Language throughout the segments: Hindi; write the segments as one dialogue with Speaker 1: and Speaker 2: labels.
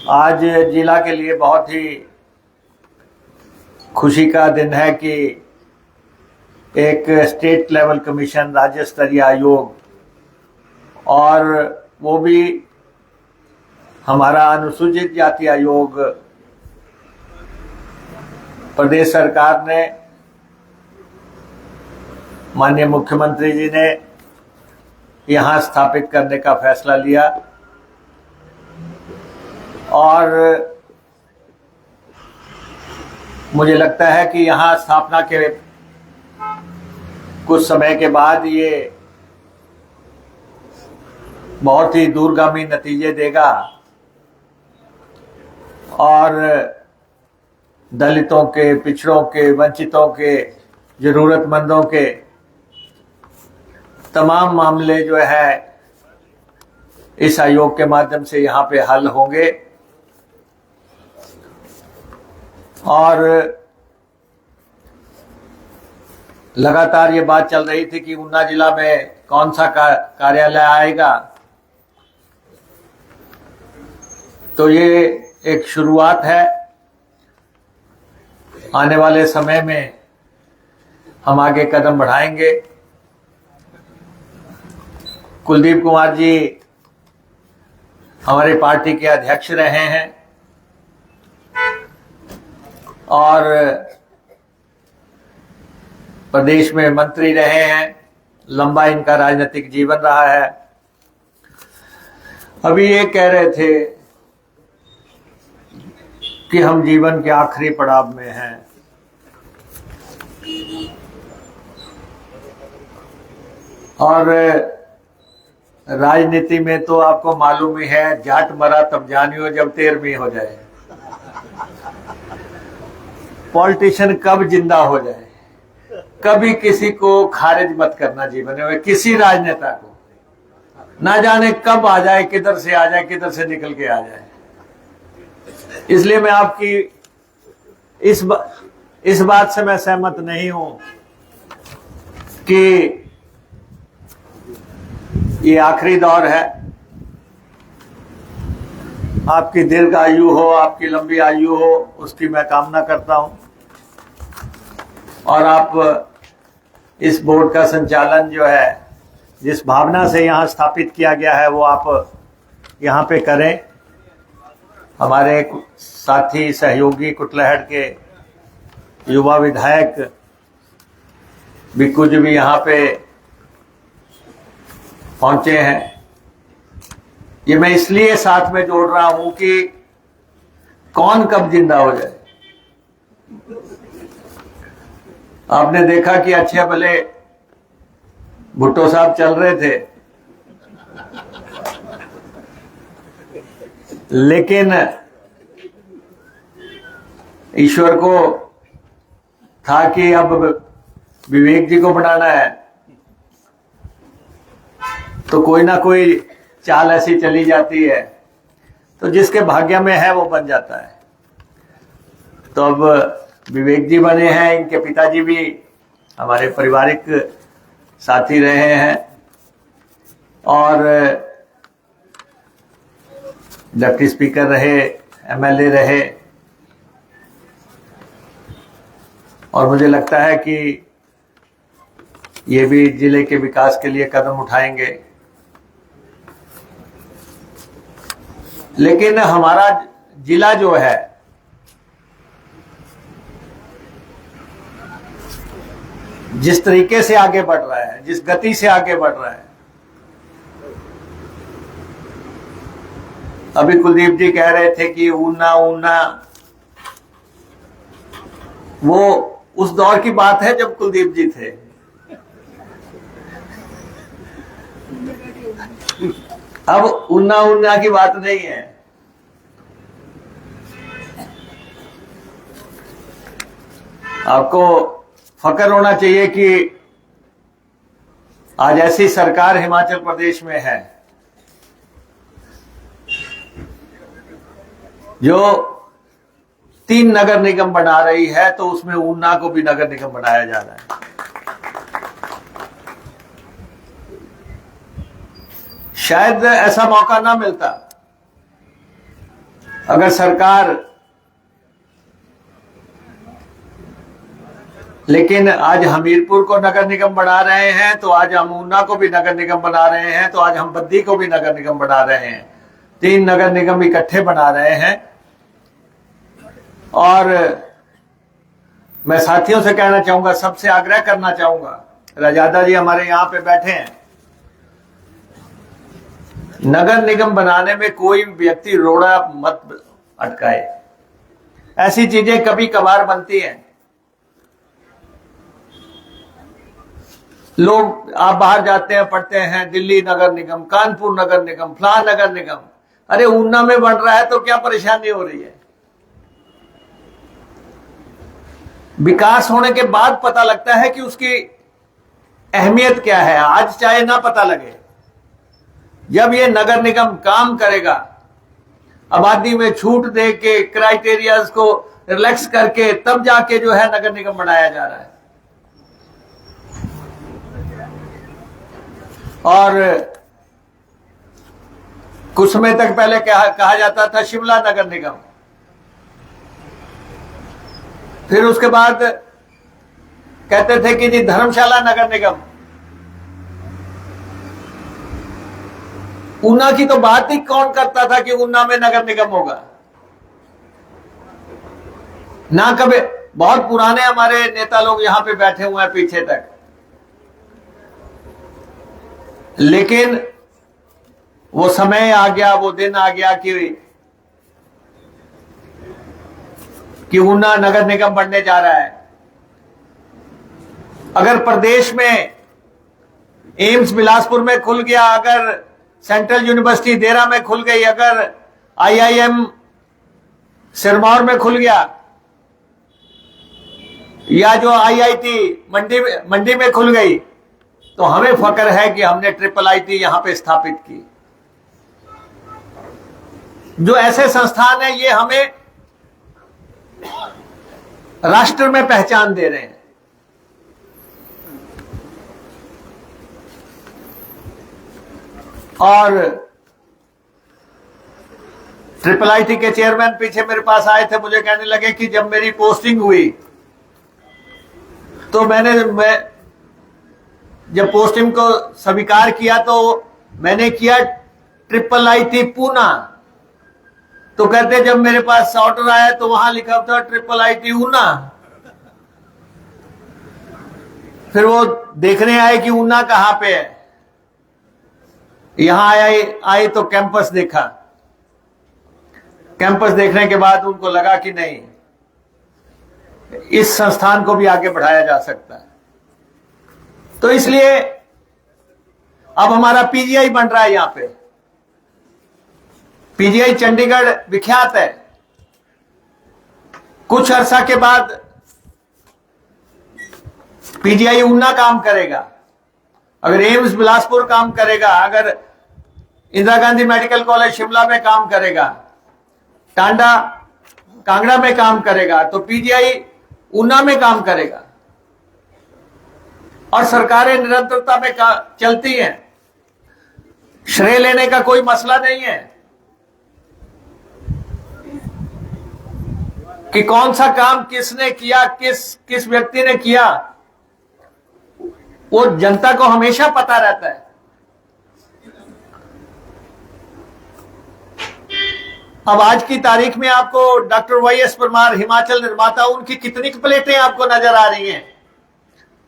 Speaker 1: आज जिला के लिए बहुत ही खुशी का दिन है कि एक स्टेट लेवल कमीशन, राज्य स्तरीय आयोग, और वो भी हमारा अनुसूचित जाति आयोग प्रदेश सरकार ने, माननीय मुख्यमंत्री जी ने यहाँ स्थापित करने का फैसला लिया। और मुझे लगता है कि यहाँ स्थापना के कुछ समय के बाद ये बहुत ही दूरगामी नतीजे देगा और दलितों के, पिछड़ों के, वंचितों के, जरूरतमंदों के तमाम मामले जो है इस आयोग के माध्यम से यहाँ पे हल होंगे। और लगातार ये बात चल रही थी कि ऊना जिला में कौन सा कार्यालय आएगा, तो ये एक शुरुआत है। आने वाले समय में हम आगे कदम बढ़ाएंगे। कुलदीप कुमार जी हमारी पार्टी के अध्यक्ष रहे हैं और प्रदेश में मंत्री रहे हैं। लंबा इनका राजनीतिक जीवन रहा है। अभी ये कह रहे थे कि हम जीवन के आखिरी पड़ाव में हैं। और राजनीति में तो आपको मालूम ही है, जाट मरा तब जानियो जब 13वीं हो जाए। पॉलिटिशियन कब जिंदा हो जाए, कभी किसी को खारिज मत करना जीवन में, किसी राजनेता को। ना जाने कब आ जाए, किधर से आ जाए, किधर से निकल के आ जाए। इसलिए मैं आपकी इस बात से मैं सहमत नहीं हूं कि ये आखिरी दौर है। आपकी दीर्घ आयु हो, आपकी लंबी आयु हो, उसकी मैं कामना करता हूं। और आप इस बोर्ड का संचालन जो है, जिस भावना से यहाँ स्थापित किया गया है, वो आप यहाँ पे करें। हमारे साथी सहयोगी कुटलहट के युवा विधायक बिक्कू जी भी यहाँ पे पहुंचे हैं। ये मैं इसलिए साथ में जोड़ रहा हूं कि कौन कब जिंदा हो जाए। आपने देखा कि अच्छे भले भुट्टो साहब चल रहे थे, लेकिन ईश्वर को था कि अब विवेक जी को बनाना है, तो कोई ना कोई चाल ऐसी चली जाती है। तो जिसके भाग्य में है वो बन जाता है। तो अब विवेक जी बने हैं, इनके पिताजी भी हमारे पारिवारिक साथी रहे हैं और डिप्टी स्पीकर रहे, एमएलए रहे। और मुझे लगता है कि ये भी जिले के विकास के लिए कदम उठाएंगे। लेकिन हमारा जिला जो है, जिस तरीके से आगे बढ़ रहा है, जिस गति से आगे बढ़ रहा है, अभी कुलदीप जी कह रहे थे कि ऊना वो उस दौर की बात है जब कुलदीप जी थे। अब ऊना की बात नहीं है। आपको फक्र होना चाहिए कि आज ऐसी सरकार हिमाचल प्रदेश में है जो 3 नगर निगम बना रही है, तो उसमें ऊना को भी नगर निगम बनाया जा रहा है। शायद ऐसा मौका ना मिलता अगर सरकार, लेकिन आज हमीरपुर को नगर निगम बना रहे हैं, तो आज हम ऊना को भी नगर निगम बना रहे हैं, तो आज हम बद्दी को भी नगर निगम बना रहे हैं। 3 नगर निगम इकट्ठे बना रहे हैं। और मैं साथियों से कहना चाहूंगा, सबसे आग्रह करना चाहूंगा, रजादा जी हमारे यहां पे बैठे हैं, नगर निगम बनाने में कोई व्यक्ति रोड़ा मत अटकाए। ऐसी चीजें कभी कभार बनती हैं। लोग, आप बाहर जाते हैं, पढ़ते हैं, दिल्ली नगर निगम, कानपुर नगर निगम, फलान नगर निगम, अरे ऊना में बन रहा है तो क्या परेशानी हो रही है? विकास होने के बाद पता लगता है कि उसकी अहमियत क्या है। आज चाहे ना पता लगे, जब ये नगर निगम काम करेगा, आबादी में छूट दे के, क्राइटेरियाज को रिलैक्स करके, तब जाके जो है नगर निगम बनाया जा रहा है। और कुछ समय तक पहले कहा जाता था शिमला नगर निगम, फिर उसके बाद कहते थे कि जी धर्मशाला नगर निगम। ऊना की तो बात ही कौन करता था कि ऊना में नगर निगम होगा? ना कभी। बहुत पुराने हमारे नेता लोग यहां पे बैठे हुए हैं पीछे तक, लेकिन वो समय आ गया, वो दिन आ गया कि ऊना नगर निगम बनने जा रहा है। अगर प्रदेश में एम्स बिलासपुर में खुल गया, अगर सेंट्रल यूनिवर्सिटी देरा में खुल गई, अगर आईआईएम सिरमौर में खुल गया, या जो आईआईटी मंडी में खुल गई, तो हमें फक्र है कि हमने ट्रिपल आईटी यहां पे स्थापित की। जो ऐसे संस्थान है, ये हमें राष्ट्र में पहचान दे रहे हैं। और ट्रिपल आईटी के चेयरमैन पीछे मेरे पास आए थे, मुझे कहने लगे कि जब मेरी पोस्टिंग हुई तो मैं जब पोस्टिंग को स्वीकार किया तो मैंने किया ट्रिपल आईटी पूना। तो कहते जब मेरे पास ऑर्डर आया तो वहां लिखा था ट्रिपल आईटी ऊना। फिर वो देखने आए कि ऊना कहां पे है। यहां आए तो कैंपस देखा। कैंपस देखने के बाद उनको लगा कि नहीं, इस संस्थान को भी आगे बढ़ाया जा सकता है। तो इसलिए अब हमारा पीजीआई बन रहा है यहां पे। पीजीआई चंडीगढ़ विख्यात है। कुछ अरसा के बाद पीजीआई ऊना काम करेगा, अगर एम्स बिलासपुर काम करेगा, अगर इंदिरा गांधी मेडिकल कॉलेज शिमला में काम करेगा, टांडा कांगड़ा में काम करेगा, तो पीजीआई ऊना में काम करेगा। और सरकारें निरंतरता में चलती हैं, श्रेय लेने का कोई मसला नहीं है कि कौन सा काम किसने किया, किस व्यक्ति ने किया, वो जनता को हमेशा पता रहता है। अब आज की तारीख में आपको डॉक्टर वाईएस परमार, हिमाचल निर्माता, उनकी कितनी प्लेटें आपको नजर आ रही हैं?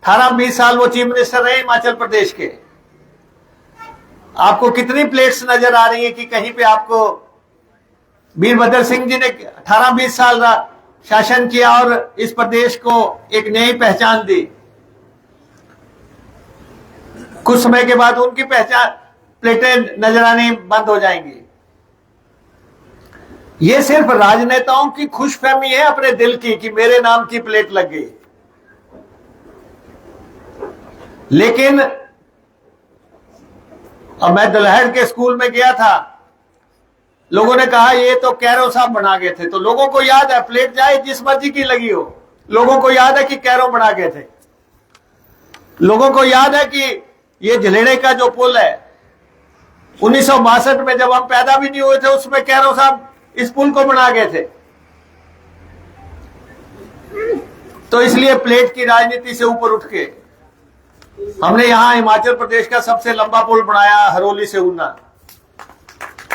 Speaker 1: 18-20 साल वो चीफ मिनिस्टर रहे हिमाचल प्रदेश के। आपको कितनी प्लेट्स नजर आ रही हैं कि कहीं पे आपको वीरभद्र सिंह जी ने 18-20 साल शासन किया और इस प्रदेश को एक नई पहचान दी। कुछ समय के बाद उनकी पहचान, प्लेटें नजर आनी बंद हो जाएंगी। ये सिर्फ राजनेताओं की खुशफहमी है अपने दिल की कि मेरे नाम की प्लेट लग गई। लेकिन अब मैं दुल्हड़ के स्कूल में गया था, लोगों ने कहा ये तो कैरो साहब बना गए थे। तो लोगों को याद है, प्लेट चाहे जिस मर्जी की लगी हो, लोगों को याद है कि कैरो बना गए थे। लोगों को याद है कि ये झलेड़े का जो पुल है 1962 में, जब हम पैदा भी नहीं हुए थे, उसमें कैरो साहब इस पुल को बना गए थे। तो इसलिए प्लेट की राजनीति से ऊपर उठ के हमने यहां हिमाचल प्रदेश का सबसे लंबा पुल बनाया, हरोली से ऊना,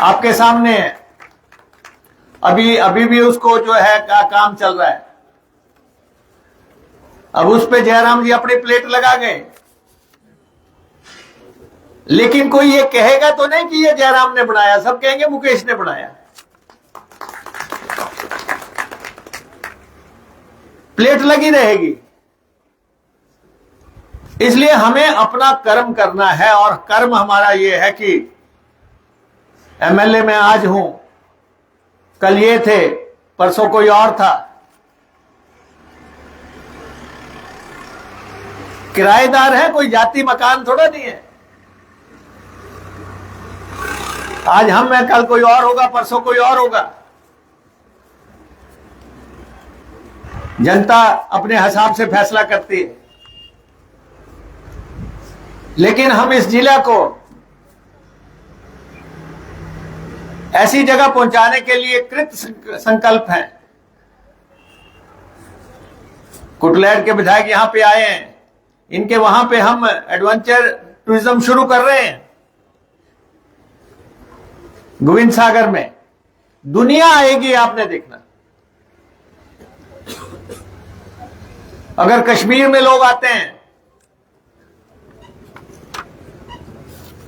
Speaker 1: आपके सामने है। अभी भी उसको जो है काम चल रहा है। अब उस पे जयराम जी अपनी प्लेट लगा गए, लेकिन कोई ये कहेगा तो नहीं कि ये जयराम ने बनाया, सब कहेंगे मुकेश ने बनाया। प्लेट लगी रहेगी। इसलिए हमें अपना कर्म करना है, और कर्म हमारा ये है कि एमएलए में आज हूं, कल ये थे, परसों कोई और था। किराएदार है, कोई जाति मकान थोड़ा नहीं है। आज हम हैं, कल कोई और होगा, परसों कोई और होगा। जनता अपने हिसाब से फैसला करती है। लेकिन हम इस जिला को ऐसी जगह पहुंचाने के लिए कृत संकल्प हैं। कुटलैहड़ के विधायक यहां पे आए हैं, इनके वहां पे हम एडवेंचर टूरिज्म शुरू कर रहे हैं। गोविंद सागर में दुनिया आएगी, आपने देखना। अगर कश्मीर में लोग आते हैं,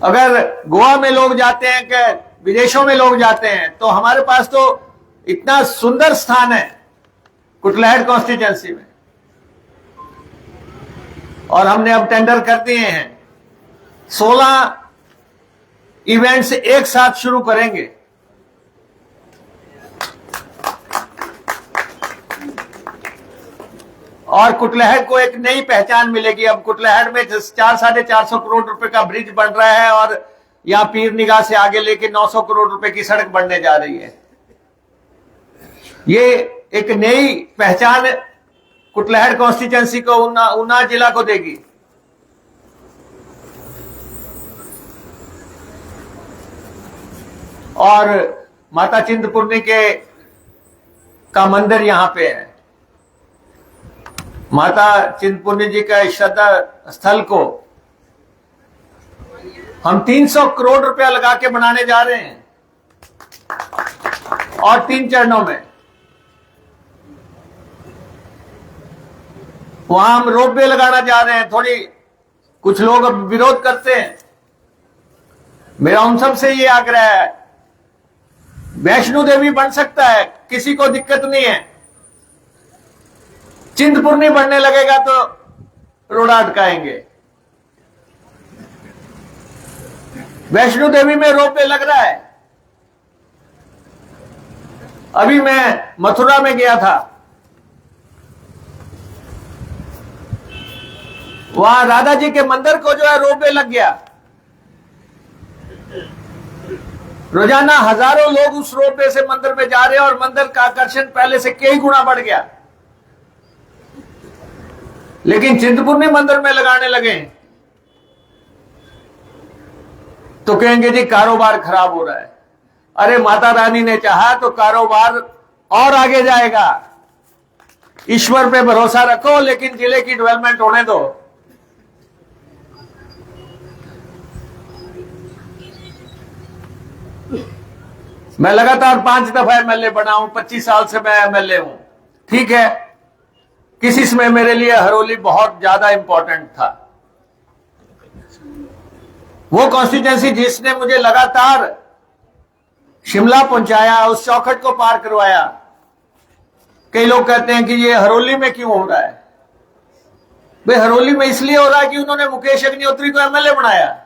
Speaker 1: अगर गोवा में लोग जाते हैं, कि विदेशों में लोग जाते हैं, तो हमारे पास तो इतना सुंदर स्थान है कुटलैहड़ कॉन्स्टिट्यूंसी में। और हमने अब टेंडर कर दिए हैं, 16 इवेंट्स एक साथ शुरू करेंगे। और कुटलैहड़ को एक नई पहचान मिलेगी। अब कुटलैहड़ में 400-450 करोड़ रुपए का ब्रिज बन रहा है, और यहां पीर निगाह से आगे लेके 900 करोड़ रुपए की सड़क बनने जा रही है। ये एक नई पहचान कुटलैहड़ कॉन्स्टिट्यूंसी को, ऊना जिला को देगी। और माता चिंतपूर्णी का मंदिर यहां पे है। माता चिंतपूर्णी जी का श्रद्धा स्थल को हम 300 करोड़ रुपया लगा के बनाने जा रहे हैं, और 3 चरणों में। वहां हम रोपवे लगाना जा रहे हैं। थोड़ी कुछ लोग अब विरोध करते हैं, मेरा उन सब से ये आग्रह है, वैष्णो देवी बन सकता है, किसी को दिक्कत नहीं है। चिंतपूर्णी बनने लगेगा तो रोड़ा अटकाएंगे। वैष्णो देवी में रोपवे लग रहा है। अभी मैं मथुरा में गया था, वहां राधा जी के मंदिर को जो है रोपवे लग गया। रोजाना हजारों लोग उस रोपवे से मंदिर में जा रहे हैं, और मंदिर का आकर्षण पहले से कई गुना बढ़ गया। लेकिन चिंतपूर्णी मंदिर में लगाने लगे तो कहेंगे जी कारोबार खराब हो रहा है। अरे माता रानी ने चाहा तो कारोबार और आगे जाएगा। ईश्वर पे भरोसा रखो, लेकिन जिले की डेवलपमेंट होने दो। मैं लगातार 5 दफा एमएलए बना हूं, 25 साल से मैं एमएलए हूं। ठीक है, किसी समय मेरे लिए हरोली बहुत ज्यादा इंपॉर्टेंट था। वो कॉन्स्टिट्यूंसी जिसने मुझे लगातार शिमला पहुंचाया, उस चौखट को पार करवाया। कई लोग कहते हैं कि ये हरोली में क्यों हो रहा है। भाई हरोली में इसलिए हो रहा है कि उन्होंने मुकेश अग्निहोत्री को एमएलए बनाया।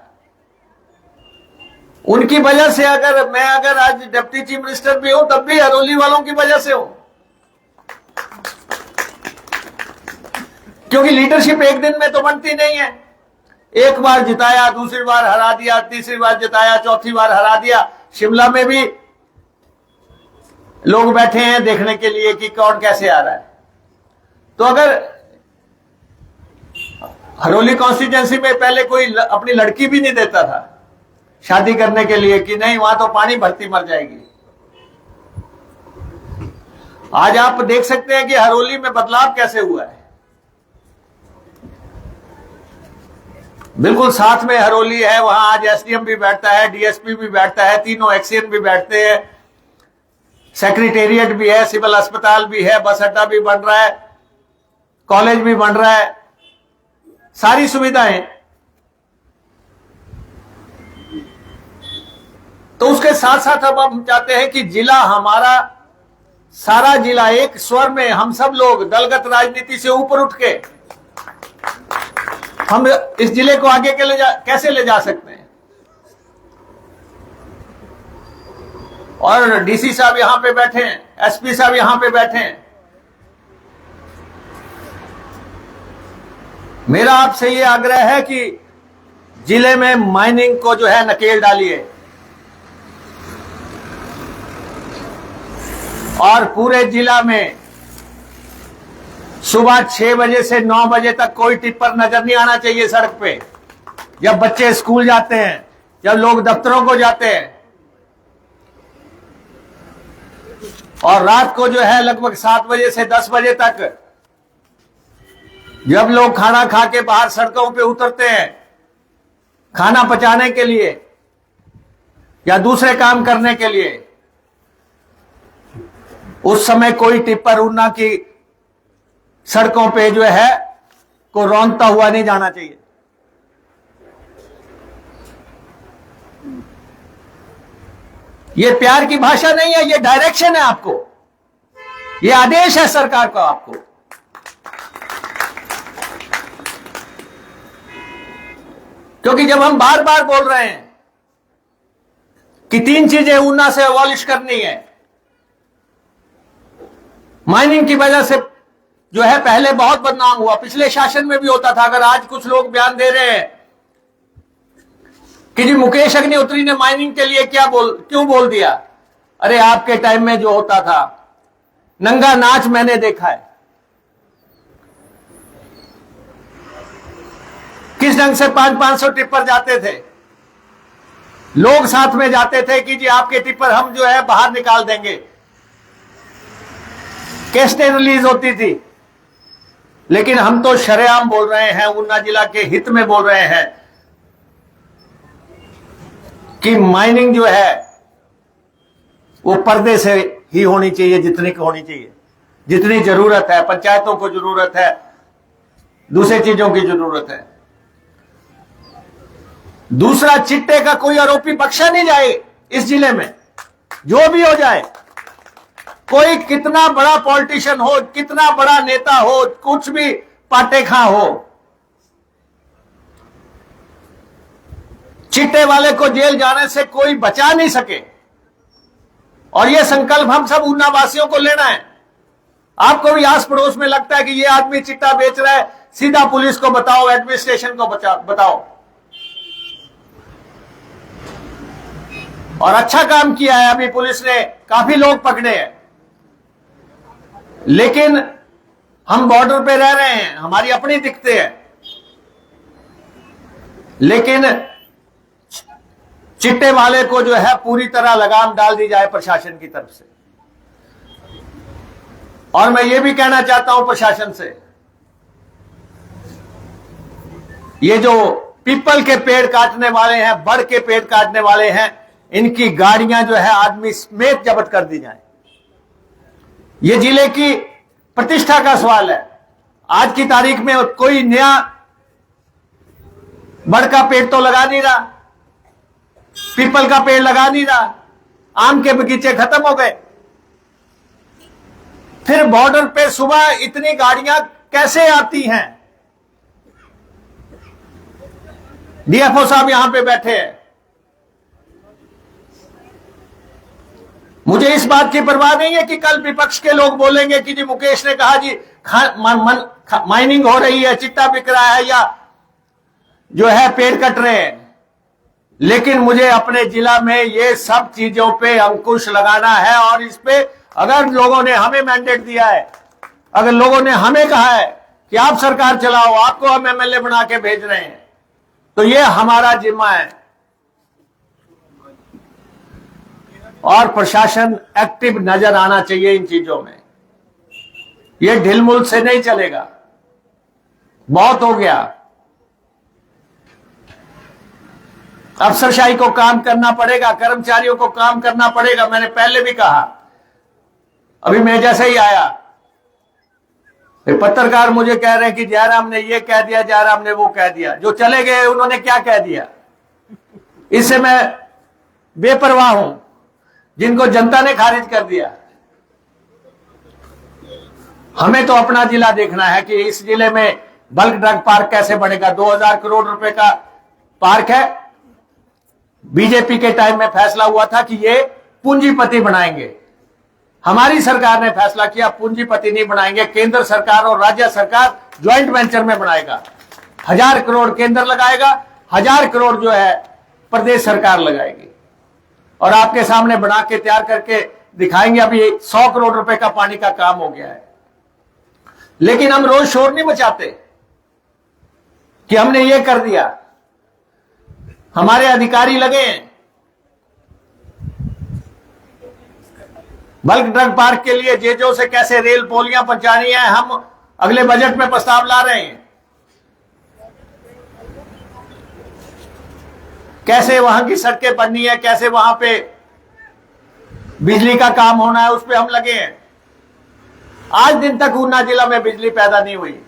Speaker 1: उनकी वजह से अगर आज डिप्टी चीफ मिनिस्टर भी हूं, तब भी हरोली वालों की वजह से हूं। क्योंकि लीडरशिप एक दिन में तो बनती नहीं है। एक बार जिताया, दूसरी बार हरा दिया, तीसरी बार जिताया, चौथी बार हरा दिया। शिमला में भी लोग बैठे हैं देखने के लिए कि कौन कैसे आ रहा है। तो अगर हरोली कॉन्स्टिट्यूंसी में पहले कोई अपनी लड़की भी नहीं देता था शादी करने के लिए, कि नहीं वहां तो पानी भरती मर जाएगी। आज आप देख सकते हैं कि हरोली में बदलाव कैसे हुआ है। बिल्कुल साथ में हरोली है, वहां आज एसडीएम भी बैठता है, डीएसपी भी बैठता है, तीनों एक्सीएन भी बैठते हैं, सेक्रेटेरिएट भी है, सिविल अस्पताल भी है, बस अड्डा भी बन रहा है, कॉलेज भी बन रहा है, सारी सुविधाएं। तो उसके साथ साथ अब हम चाहते हैं कि जिला हमारा, सारा जिला एक स्वर में, हम सब लोग दलगत राजनीति से ऊपर उठ के हम इस जिले को आगे के कैसे ले जा सकते हैं। और डीसी साहब यहां पे बैठे हैं, एसपी साहब यहां पे बैठे हैं। मेरा आपसे ये आग्रह है कि जिले में माइनिंग को जो है नकेल डालिए और पूरे जिला में सुबह 6 बजे से 9 बजे तक कोई टिप्पर नजर नहीं आना चाहिए सड़क पे। जब बच्चे स्कूल जाते हैं, जब लोग दफ्तरों को जाते हैं, और रात को जो है लगभग 7 बजे से 10 बजे तक जब लोग खाना खा के बाहर सड़कों पे उतरते हैं खाना पचाने के लिए या दूसरे काम करने के लिए, उस समय कोई टिप्पर ऊना की सड़कों पे जो है को रौंदता हुआ नहीं जाना चाहिए। ये प्यार की भाषा नहीं है, ये डायरेक्शन है आपको, ये आदेश है सरकार का आपको। क्योंकि जब हम बार बार बोल रहे हैं कि 3 चीजें ऊना से अबॉलिश करनी है, माइनिंग की वजह से जो है पहले बहुत बदनाम हुआ, पिछले शासन में भी होता था। अगर आज कुछ लोग बयान दे रहे हैं कि जी मुकेश अग्निहोत्री ने माइनिंग के लिए क्यों बोल दिया, अरे आपके टाइम में जो होता था नंगा नाच मैंने देखा है। किस ढंग से 500-500 टिप्पर जाते थे, लोग साथ में जाते थे कि जी आपके टिप्पर हम जो है बाहर निकाल देंगे, कैसेटें रिलीज होती थी। लेकिन हम तो शरेआम बोल रहे हैं, ऊना जिला के हित में बोल रहे हैं कि माइनिंग जो है वो पर्दे से ही होनी चाहिए, जितनी की होनी चाहिए, जितनी जरूरत है, पंचायतों को जरूरत है, दूसरी चीजों की जरूरत है। दूसरा, चिट्टे का कोई आरोपी बख्शा नहीं जाए इस जिले में, जो भी हो जाए, कोई कितना बड़ा पॉलिटिशियन हो, कितना बड़ा नेता हो, कुछ भी पाटेखा हो, चिट्टे वाले को जेल जाने से कोई बचा नहीं सके। और यह संकल्प हम सब ऊना वासियों को लेना है। आपको भी आस पड़ोस में लगता है कि यह आदमी चिट्टा बेच रहा है, सीधा पुलिस को बताओ, एडमिनिस्ट्रेशन को बताओ। और अच्छा काम किया है, अभी पुलिस ने काफी लोग पकड़े हैं। लेकिन हम बॉर्डर पे रह रहे हैं, हमारी अपनी दिक्कतें हैं, लेकिन चिट्टे वाले को जो है पूरी तरह लगाम डाल दी जाए प्रशासन की तरफ से। और मैं ये भी कहना चाहता हूं प्रशासन से, ये जो पीपल के पेड़ काटने वाले हैं, बड़ के पेड़ काटने वाले हैं, इनकी गाड़ियां जो है आदमी समेत जब्त कर दी जाए। ये जिले की प्रतिष्ठा का सवाल है। आज की तारीख में कोई नया बड़ का पेड़ तो लगा नहीं रहा, पीपल का पेड़ लगा नहीं रहा, आम के बगीचे खत्म हो गए। फिर बॉर्डर पे सुबह इतनी गाड़ियां कैसे आती हैं? डीएफओ साहब यहां पे बैठे हैं। मुझे इस बात की परवाह नहीं है कि कल विपक्ष के लोग बोलेंगे कि जी मुकेश ने कहा जी माइनिंग हो रही है, चिट्टा बिक रहा है, या जो है पेड़ कट रहे हैं। लेकिन मुझे अपने जिला में ये सब चीजों पे अंकुश लगाना है। और इस पे अगर लोगों ने हमें मैंडेट दिया है, अगर लोगों ने हमें कहा है कि आप सरकार चलाओ, आपको हम एमएलए बना के भेज रहे हैं, तो ये हमारा जिम्मा है। और प्रशासन एक्टिव नजर आना चाहिए इन चीजों में। ये ढिलमुल से नहीं चलेगा, बहुत हो गया। अफसरशाही को काम करना पड़ेगा, कर्मचारियों को काम करना पड़ेगा। मैंने पहले भी कहा, अभी मैं जैसे ही आया पत्रकार मुझे कह रहे हैं कि जयराम ने ये कह दिया, जयराम ने वो कह दिया। जो चले गए उन्होंने क्या कह दिया, इससे मैं बेपरवाह हूं। जिनको जनता ने खारिज कर दिया, हमें तो अपना जिला देखना है कि इस जिले में बल्क ड्रग पार्क कैसे बनेगा। 2000 करोड़ रुपए का पार्क है। बीजेपी के टाइम में फैसला हुआ था कि ये पूंजीपति बनाएंगे। हमारी सरकार ने फैसला किया पूंजीपति नहीं बनाएंगे, केंद्र सरकार और राज्य सरकार ज्वाइंट वेंचर में बनाएगा। 1000 करोड़ केंद्र लगाएगा, 1000 करोड़ जो है प्रदेश सरकार लगाएगी, और आपके सामने बना के तैयार करके दिखाएंगे। अभी 100 करोड़ रुपए का पानी का काम हो गया है, लेकिन हम रोज शोर नहीं मचाते कि हमने ये कर दिया। हमारे अधिकारी लगे हैं बल्क ड्रग पार्क के लिए जेजो से कैसे रेल पोलियां पहुंचानी है। हम अगले बजट में प्रस्ताव ला रहे हैं, कैसे वहां की सड़कें बननी है, कैसे वहां पे बिजली का काम होना है, उस पर हम लगे हैं। आज दिन तक ऊना जिला में बिजली पैदा नहीं हुई।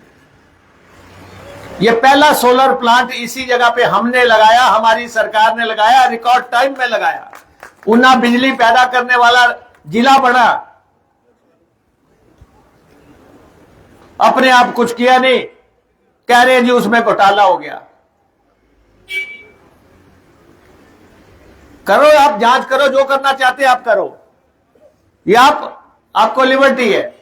Speaker 1: ये पहला सोलर प्लांट इसी जगह पे हमने लगाया, हमारी सरकार ने लगाया, रिकॉर्ड टाइम में लगाया। ऊना बिजली पैदा करने वाला जिला बना, अपने आप कुछ किया नहीं, कह रहे जी उसमें घोटाला हो गया। करो, आप जांच करो, जो करना चाहते आप करो, ये आपको लिबर्टी है।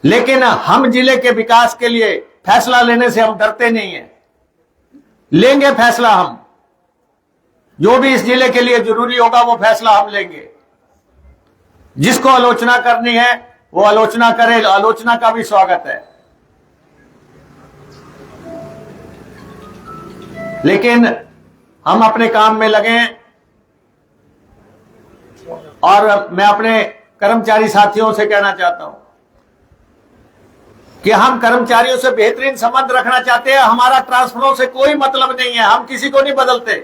Speaker 1: लेकिन हम जिले के विकास के लिए फैसला लेने से हम डरते नहीं हैं। लेंगे फैसला हम, जो भी इस जिले के लिए जरूरी होगा वो फैसला हम लेंगे। जिसको आलोचना करनी है वो आलोचना करे, आलोचना का भी स्वागत है। लेकिन हम अपने काम में लगे, और मैं अपने कर्मचारी साथियों से कहना चाहता हूं कि हम कर्मचारियों से बेहतरीन संबंध रखना चाहते हैं। हमारा ट्रांसफरों से कोई मतलब नहीं है, हम किसी को नहीं बदलते।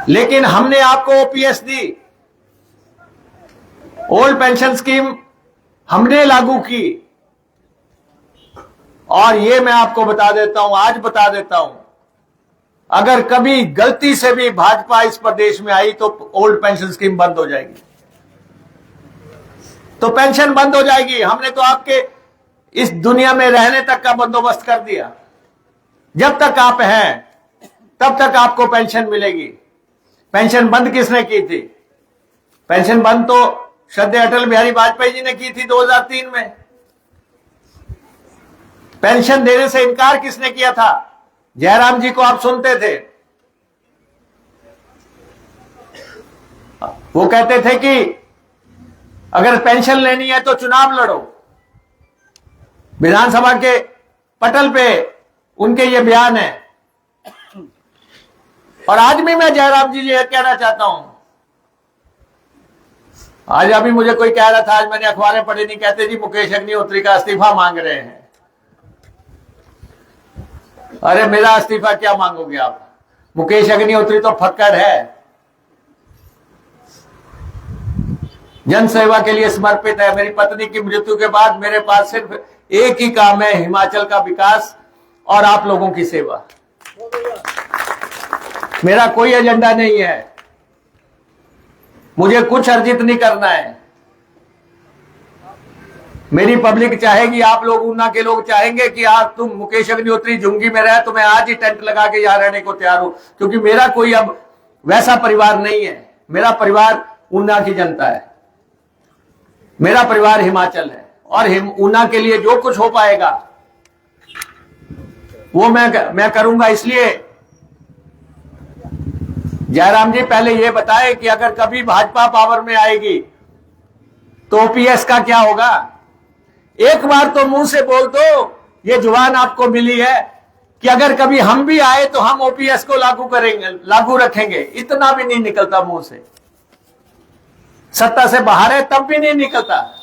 Speaker 1: लेकिन हमने आपको ओपीएस दी, ओल्ड पेंशन स्कीम हमने लागू की, और ये मैं आपको बता देता हूं, आज बता देता हूं, अगर कभी गलती से भी भाजपा इस प्रदेश में आई तो ओल्ड पेंशन स्कीम बंद हो जाएगी, तो पेंशन बंद हो जाएगी। हमने तो आपके इस दुनिया में रहने तक का बंदोबस्त कर दिया। जब तक आप हैं तब तक आपको पेंशन मिलेगी। पेंशन बंद किसने की थी? पेंशन बंद तो श्रद्धेय अटल बिहारी वाजपेयी जी ने की थी 2003 में। पेंशन देने से इनकार किसने किया था? जयराम जी को आप सुनते थे, वो कहते थे कि अगर पेंशन लेनी है तो चुनाव लड़ो। विधानसभा के पटल पे उनके ये बयान है। और आज भी मैं जयराम जी ये कहना चाहता हूं, आज अभी मुझे कोई कह रहा था, आज मैंने अखबारें पढ़ी, नहीं कहते जी मुकेश अग्निहोत्री का इस्तीफा मांग रहे हैं। अरे मेरा इस्तीफा क्या मांगोगे आप? मुकेश अग्निहोत्री तो फक्कर है, जन सेवा के लिए समर्पित है। मेरी पत्नी की मृत्यु के बाद मेरे पास सिर्फ एक ही काम है, हिमाचल का विकास और आप लोगों की सेवा। मेरा कोई एजेंडा नहीं है, मुझे कुछ अर्जित नहीं करना है। मेरी पब्लिक चाहेगी, आप लोग ऊना के लोग चाहेंगे कि आप तुम मुकेश अग्निहोत्री झुंगी में रहे, तो मैं आज ही टेंट लगा के यहां रहने को तैयार हूं, क्योंकि मेरा कोई अब वैसा परिवार नहीं है। मेरा परिवार ऊना की जनता है, मेरा परिवार हिमाचल है, और ऊना के लिए जो कुछ हो पाएगा वो मैं करूंगा। इसलिए जयराम जी पहले ये बताए कि अगर कभी भाजपा पावर में आएगी तो ओपीएस का क्या होगा? एक बार तो मुंह से बोल दो, ये जुबान आपको मिली है कि अगर कभी हम भी आए तो हम ओपीएस को लागू करेंगे, लागू रखेंगे। इतना भी नहीं निकलता मुंह से। सत्ता से बाहर है तब भी नहीं निकलता।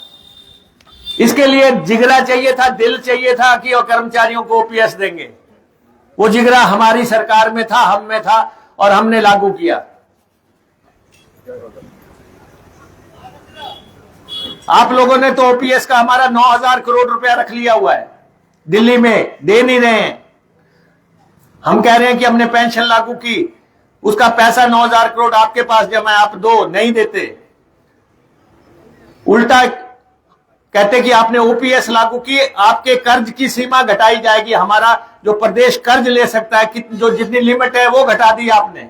Speaker 1: इसके लिए जिगरा चाहिए था, दिल चाहिए था कि वो कर्मचारियों को ओपीएस देंगे। वो जिगरा हमारी सरकार में था, हम में था और हमने लागू किया। आप लोगों ने तो ओपीएस का हमारा 9,000 करोड़ रुपया रख लिया हुआ है, दिल्ली में दे नहीं रहे हैं। हम कह रहे हैं कि हमने पेंशन लागू की, उसका पैसा 9,000 करोड़ आपके पास जमा है, आप दो, नहीं देते। उल्टा कहते कि आपने ओपीएस लागू की, आपके कर्ज की सीमा घटाई जाएगी। हमारा जो प्रदेश कर्ज ले सकता है, जो जितनी लिमिट है वो घटा दी आपने,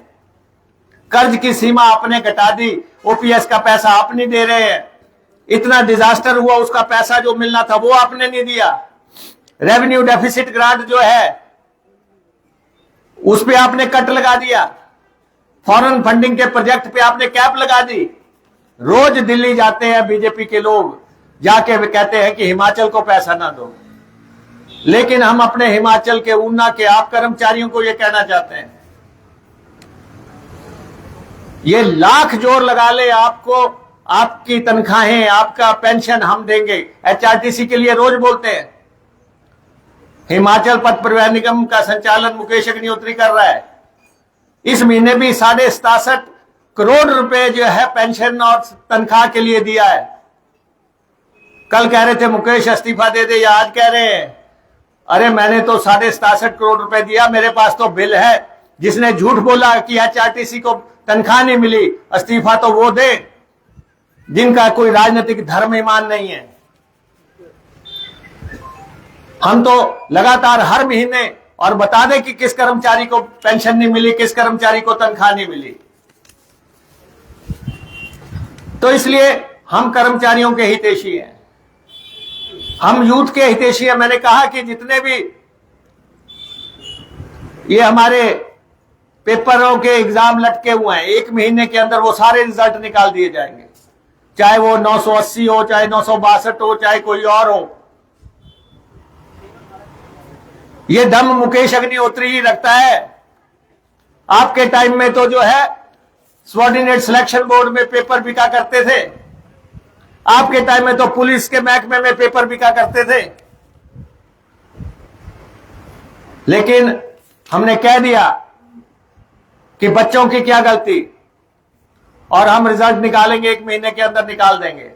Speaker 1: कर्ज की सीमा आपने घटा दी। ओपीएस का पैसा आप नहीं दे रहे हैं। इतना डिजास्टर हुआ, उसका पैसा जो मिलना था वो आपने नहीं दिया। रेवेन्यू डेफिसिट ग्रांट जो है उस पे आपने कट लगा दिया। फॉरेन फंडिंग के प्रोजेक्ट पे आपने कैप लगा दी। रोज दिल्ली जाते हैं बीजेपी के लोग, जाके वे कहते हैं कि हिमाचल को पैसा ना दो, लेकिन हम अपने हिमाचल के, ऊना के आप कर्मचारियों को ये कहना चाहते हैं, ये लाख जोर लगा ले आपको, आपकी तनख्वाहें, आपका पेंशन हम देंगे। एचआरटीसी के लिए रोज बोलते हैं। हिमाचल पथ परिवहन निगम का संचालन मुकेश अग्निहोत्री कर रहा है। इस महीने भी 67.5 करोड़ रुपए जो है पेंशन और तनख्वाह के लिए दिया है। कल कह रहे थे मुकेश इस्तीफा दे दे, या आज कह रहे हैं अरे मैंने तो 67.5 करोड़ रुपए दिया, मेरे पास तो बिल है। जिसने झूठ बोला कि एचआरटीसी को तनख्वाह नहीं मिली, इस्तीफा तो वो दे जिनका कोई राजनीतिक धर्म ईमान नहीं है। हम तो लगातार हर महीने और बता दें कि किस कर्मचारी को पेंशन नहीं मिली, किस कर्मचारी को तनख्वाह नहीं मिली। तो इसलिए हम कर्मचारियों के हितैषी हैं, हम यूथ के हितैषी हैं। मैंने कहा कि जितने भी ये हमारे पेपरों के एग्जाम लटके हुए हैं, 1 महीने के अंदर वो सारे रिजल्ट निकाल दिए जाएंगे, चाहे वो 980 हो, चाहे 962 हो, चाहे कोई और हो। ये दम मुकेश अग्निहोत्री ही रखता है। आपके टाइम में तो जो है सबऑर्डिनेट सिलेक्शन बोर्ड में पेपर बिका करते थे, आपके टाइम में तो पुलिस के महकमे में पेपर बिका करते थे। लेकिन हमने कह दिया कि बच्चों की क्या गलती, और हम रिजल्ट निकालेंगे, 1 महीने के अंदर निकाल देंगे।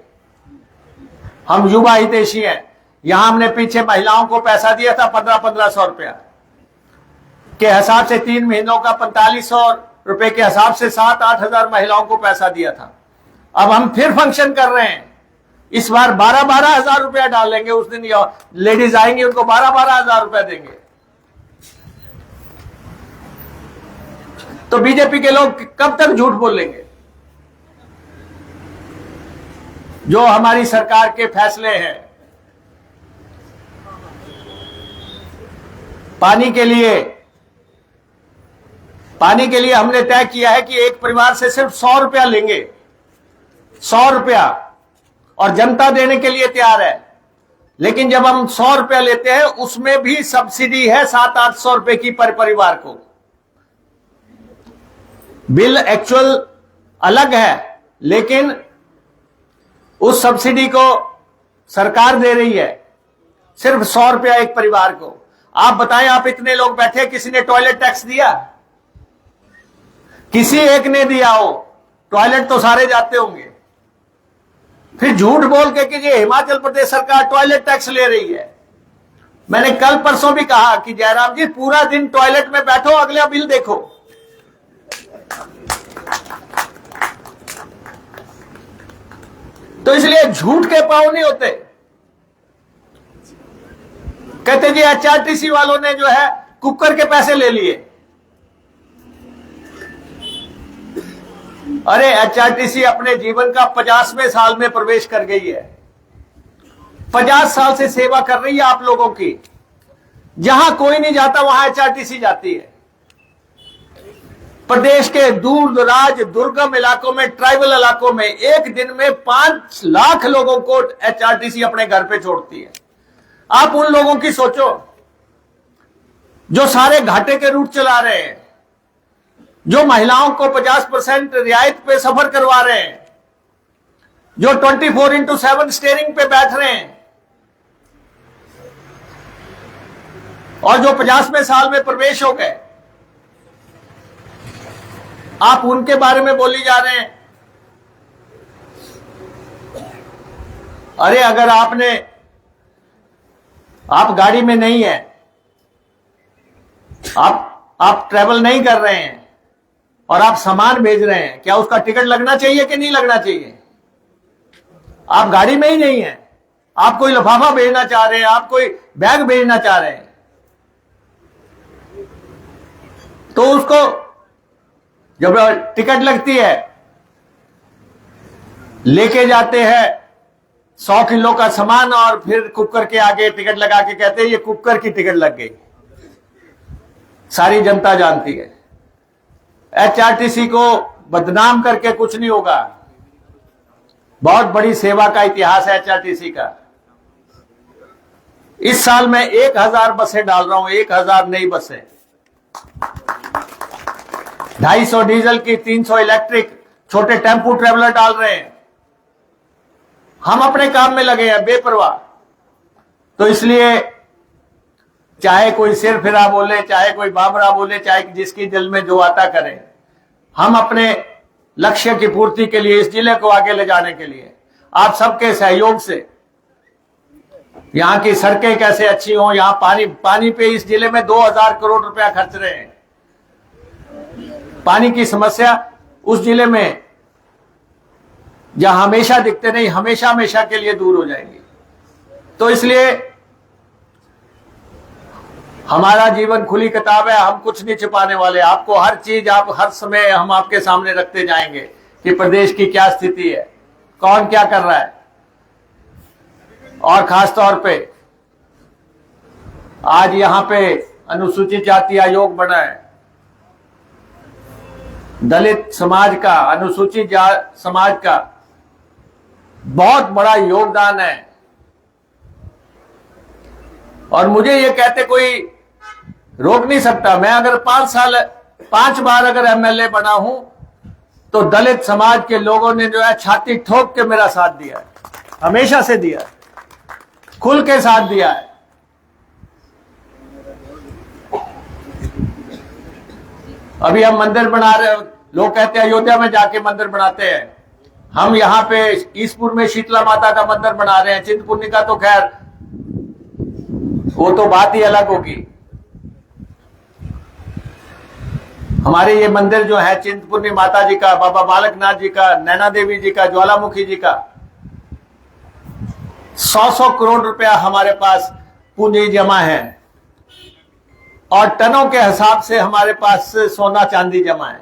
Speaker 1: हम युवा हितैषी हैं। यहां हमने पीछे महिलाओं को पैसा दिया था 1500 रुपया के हिसाब से, 3 महीनों का 4500 रुपए के हिसाब से 7-8 हजार महिलाओं को पैसा दिया था। अब हम फिर फंक्शन कर रहे हैं, इस बार 12-12 हजार रुपया डालेंगे। उस दिन लेडीज आएंगी, उनको 12-12 हजार रुपया देंगे। तो बीजेपी के लोग कब तक झूठ बोलेंगे? जो हमारी सरकार के फैसले हैं, पानी के लिए हमने तय किया है कि एक परिवार से सिर्फ 100 रुपया लेंगे, 100 रुपया, और जनता देने के लिए तैयार है। लेकिन जब हम 100 रुपया लेते हैं, उसमें भी सब्सिडी है 700-800 रुपए की पर परिवार को। बिल एक्चुअल अलग है, लेकिन उस सब्सिडी को सरकार दे रही है, सिर्फ 100 रुपया एक परिवार को। आप बताएं, आप इतने लोग बैठे, किसी ने टॉयलेट टैक्स दिया? किसी एक ने दिया हो? टॉयलेट तो सारे जाते होंगे। फिर झूठ बोल के कि ये हिमाचल प्रदेश सरकार टॉयलेट टैक्स ले रही है। मैंने कल परसों भी कहा कि जयराम जी पूरा दिन टॉयलेट में बैठो, अगला बिल देखो। तो इसलिए झूठ के पांव नहीं होते। कहते जी एचआरटीसी वालों ने जो है कुकर के पैसे ले लिए। अरे एचआरटीसी अपने जीवन का 50वें साल में प्रवेश कर गई है। 50 साल से सेवा कर रही है आप लोगों की। जहां कोई नहीं जाता वहां एचआरटीसी जाती है। प्रदेश के दूर दराज दुर्गम इलाकों में, ट्राइबल इलाकों में एक दिन में 5 लाख लोगों को एचआरटीसी अपने घर पे छोड़ती है। आप उन लोगों की सोचो जो सारे घाटे के रूट चला रहे हैं, जो महिलाओं को 50% रियायत पे सफर करवा रहे हैं, जो 24/7 स्टीयरिंग पे बैठ रहे हैं और जो 50वें साल में प्रवेश हो गए, आप उनके बारे में बोली जा रहे हैं। अरे अगर आप गाड़ी में नहीं है, आप ट्रेवल नहीं कर रहे हैं और आप सामान भेज रहे हैं, क्या उसका टिकट लगना चाहिए कि नहीं लगना चाहिए? आप गाड़ी में ही नहीं है, आप कोई लिफाफा भेजना चाह रहे हैं, आप कोई बैग भेजना चाह रहे हैं, तो उसको जब टिकट लगती है, लेके जाते हैं 100 किलो का सामान और फिर कुकर के आगे टिकट लगा के कहते हैं ये कुकर की टिकट लग गई। सारी जनता जानती है। एचआरटीसी को बदनाम करके कुछ नहीं होगा। बहुत बड़ी सेवा का इतिहास है एचआरटीसी का। इस साल मैं 1000 बसें डाल रहा हूं, 1000 नई बसें, 250 डीजल की, 300 इलेक्ट्रिक, छोटे टेम्पू ट्रेवलर डाल रहे हैं। हम अपने काम में लगे हैं बेपरवाह। तो इसलिए चाहे कोई सिर फिरा बोले, चाहे कोई बाबरा बोले, चाहे जिसकी दिल में जो आता करे, हम अपने लक्ष्य की पूर्ति के लिए, इस जिले को आगे ले जाने के लिए आप सबके सहयोग से, यहां की सड़कें कैसे अच्छी हों, यहां पानी पे इस जिले में 2000 करोड़ रुपया खर्च रहे हैं। पानी की समस्या उस जिले में जहां हमेशा दिखते नहीं, हमेशा हमेशा के लिए दूर हो जाएंगी। तो इसलिए हमारा जीवन खुली किताब है, हम कुछ नहीं छिपाने वाले। आपको हर चीज, आप हर समय हम आपके सामने रखते जाएंगे कि प्रदेश की क्या स्थिति है, कौन क्या कर रहा है। और खास तौर पे आज यहां पे अनुसूचित जाति आयोग बना है। दलित समाज का, अनुसूचित समाज का बहुत बड़ा योगदान है। और मुझे ये कहते कोई रोक नहीं सकता। मैं अगर 5 बार अगर एमएलए बना हूं तो दलित समाज के लोगों ने जो है छाती ठोक के मेरा साथ दिया है, हमेशा से दिया है, खुल के साथ दिया है। अभी हम मंदिर बना रहे, लोग कहते हैं अयोध्या में जाके मंदिर बनाते हैं। हम यहां पे ईसपुर में शीतला माता का मंदिर बना रहे हैं। चिंतपूर्णी का तो खैर वो तो बात ही अलग होगी। हमारे ये मंदिर जो है चिंतपूर्णी माता जी का, बाबा बालकनाथ जी का, नैना देवी जी का, ज्वालामुखी जी का, 100 करोड़ रुपया हमारे पास पूंजी जमा है और टनों के हिसाब से हमारे पास सोना चांदी जमा है।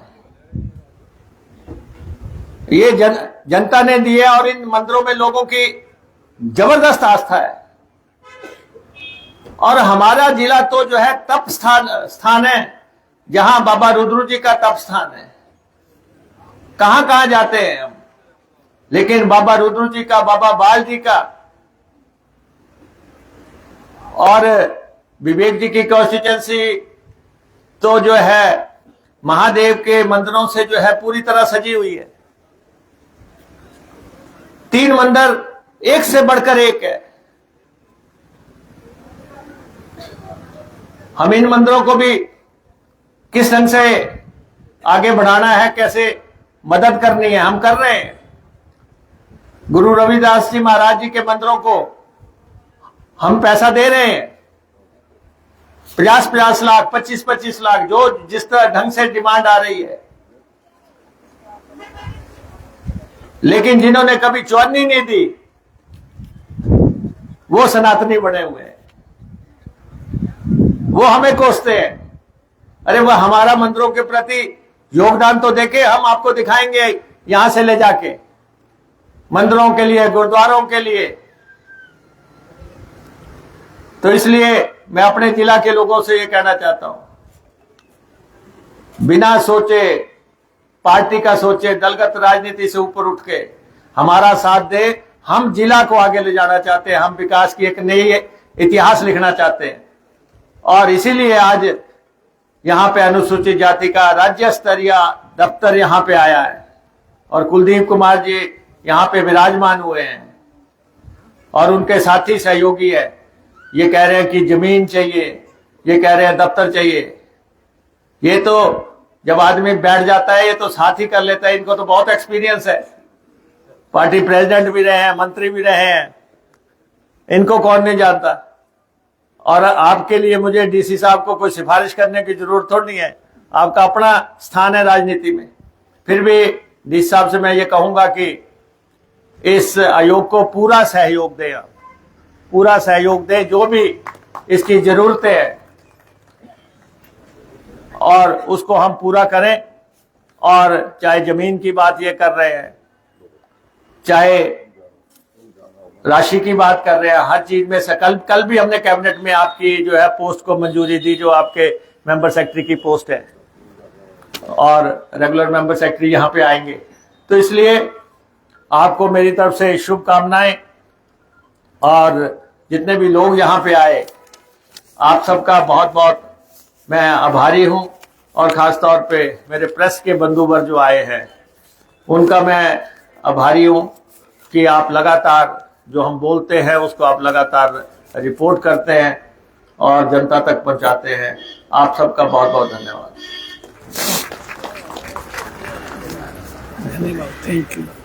Speaker 1: ये जनता ने दिए और इन मंदिरों में लोगों की जबरदस्त आस्था है। और हमारा जिला तो जो है तप स्थान है, जहां बाबा रुद्र जी का तप स्थान है। कहां कहां जाते हैं हम, लेकिन बाबा रुद्र जी का, बाबा बाल जी का और विवेक जी की कॉन्स्टिट्यूंसी तो जो है महादेव के मंदिरों से जो है पूरी तरह सजी हुई है। 3 मंदिर एक से बढ़कर एक है। हम इन मंदिरों को भी किस ढंग से आगे बढ़ाना है, कैसे मदद करनी है, हम कर रहे हैं। गुरु रविदास जी महाराज जी के मंदिरों को हम पैसा दे रहे हैं, 50-50 लाख, 25-25 लाख, जो जिस तरह ढंग से डिमांड आ रही है। लेकिन जिन्होंने कभी चौधरी नहीं दी वो सनातनी बने हुए हैं, वो हमें कोसते हैं। अरे वह हमारा मंदिरों के प्रति योगदान तो देखे, हम आपको दिखाएंगे यहां से ले जाके मंदिरों के लिए, गुरुद्वारों के लिए। तो इसलिए मैं अपने जिला के लोगों से ये कहना चाहता हूं, बिना सोचे, पार्टी का सोचे, दलगत राजनीति से ऊपर उठ के हमारा साथ दे। हम जिला को आगे ले जाना चाहते हैं, हम विकास की एक नई इतिहास लिखना चाहते हैं। और इसीलिए आज यहां पे अनुसूचित जाति का राज्य स्तरीय दफ्तर यहां पे आया है। और कुलदीप कुमार जी यहाँ पे विराजमान हुए हैं और उनके साथी सहयोगी है, ये कह रहे हैं कि जमीन चाहिए, ये कह रहे हैं दफ्तर चाहिए। ये तो जब आदमी बैठ जाता है ये तो साथ ही कर लेता है। इनको तो बहुत एक्सपीरियंस है, पार्टी प्रेसिडेंट भी रहे हैं, मंत्री भी रहे हैं, इनको कौन नहीं जानता। और आपके लिए मुझे डीसी साहब को कोई सिफारिश करने की जरूरत थोड़ी नहीं है, आपका अपना स्थान है राजनीति में। फिर भी डीसी साहब से मैं ये कहूंगा कि इस आयोग को पूरा सहयोग दें, पूरा सहयोग दें, जो भी इसकी जरूरतें हैं और उसको हम पूरा करें। और चाहे जमीन की बात ये कर रहे हैं, चाहे राशि की बात कर रहे हैं, हर चीज में से कल भी हमने कैबिनेट में आपकी जो है पोस्ट को मंजूरी दी, जो आपके मेंबर सेक्रेटरी की पोस्ट है, और रेगुलर मेंबर सेक्रेटरी यहाँ पे आएंगे। तो इसलिए आपको मेरी तरफ से शुभकामनाएं, और जितने भी लोग यहाँ पे आए आप सबका बहुत बहुत मैं आभारी हूँ। और खास तौर पे मेरे प्रेस के बंधुवर जो आए हैं उनका मैं आभारी हूँ कि आप लगातार जो हम बोलते हैं उसको आप लगातार रिपोर्ट करते हैं और जनता तक पहुंचाते हैं। आप सबका बहुत बहुत धन्यवाद।
Speaker 2: Thank you.